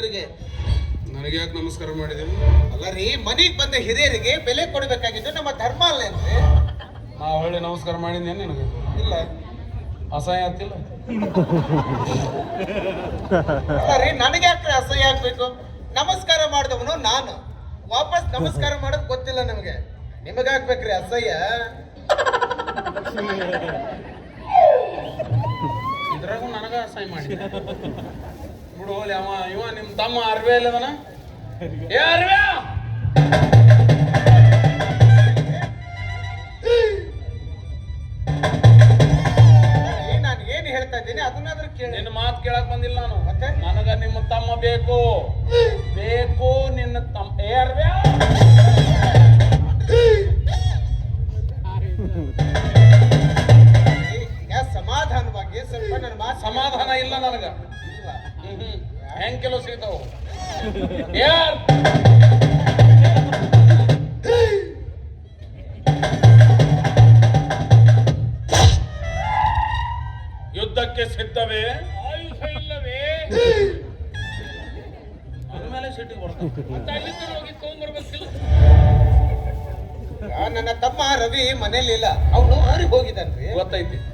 ಎಲ್ರಿಗೆ. ನನಗೆ ಯಾಕೆ ನಮಸ್ಕಾರ ಮಾಡಿದೀವಿ? ಅಲ್ಲ ರೀ, ಮನೆಗೆ ಬಂದ ಹಿರಿಯರಿಗೆ ಬೆಲೆ ಕೊಡಬೇಕಾಗಿದ್ದು ನಮ್ಮ ಧರ್ಮ ಅಲ್ಲ ಅಂದ್ರೆ. ನಾವು ಹೇಳಿ ನಮಸ್ಕಾರ ಮಾಡಿದ್ನೇನು ನಿನಗೆ? ಇಲ್ಲ. ಅಸಹ್ಯ ಆಗ್ತಿಲ್ಲ? ಅಲ್ಲ ರೀ, ನನಗೆ ಯಾಕೆ ಅಸಹ್ಯ ಆಗ್ಬೇಕು? ನಮಸ್ಕಾರ ಮಾಡಿದವನು ನಾನು, ವಾಪಸ್ ನಮಸ್ಕಾರ ಮಾಡೋದು ಗೊತ್ತಿಲ್ಲ ನಮಗೆ. ನಿಮಗಾಗ್ಬೇಕ್ರಿ ಅಸಹ್ಯ? ಇದ್ರಾಗೂ ನನಗ ಅಸಹ್ಯ ಮಾಡಿ ಬಿಡು ಹೋಲಿ. ಇವ ನಿಮ್ಮ ತಮ್ಮ ಅರ್ವೆ ಇಲ್ಲದನ? ಏ ಅರ್ವೆ, ನಾನು ಏನು ಹೇಳ್ತಾ ಇದ್ದೀನಿ ಅದನ್ನಾದ್ರೂ ಕೇಳಿ. ನಿನ್ನ ಮಾತು ಕೇಳಕ್ ಬಂದಿಲ್ಲ ನಾನು. ಮತ್ತೆ ನನಗ ನಿಮ್ಮ ತಮ್ಮ ಬೇಕು ಬೇಕು. ನಿನ್ನ ತಮ್ಮ ಏ ಅರ್ವೆ, ಈಗ ಸಮಾಧಾನವಾಗಿ ಸ್ವಲ್ಪ ನನ್ನ ಮಾತು. ಸಮಾಧಾನ ಇಲ್ಲ ನನಗ. ಹೆಂಗ್ ಕೆಲವು ಸಿಗ್ತಾವ ಯಾರ್? ಯುದ್ಧಕ್ಕೆ ಸಿದ್ಧವೇ? ಆಯುಧ ಇಲ್ಲವೇ? ಅಂದ್ಮೇಲೆ ಸಿಟ್ಟಿಗೆ ಬರ್ತಾನೆ. ಹೋಗಿ ತಗೊಂಡ್ಬರ್ಬೇಕಿಲ್ಲ. ನನ್ನ ತಮ್ಮ ರವಿ ಮನೇಲಿಲ್ಲ, ಅವನು ಊರಿಗೆ ಹೋಗಿದ್ದಾನ್ರಿ. ಗೊತ್ತೈತಿ.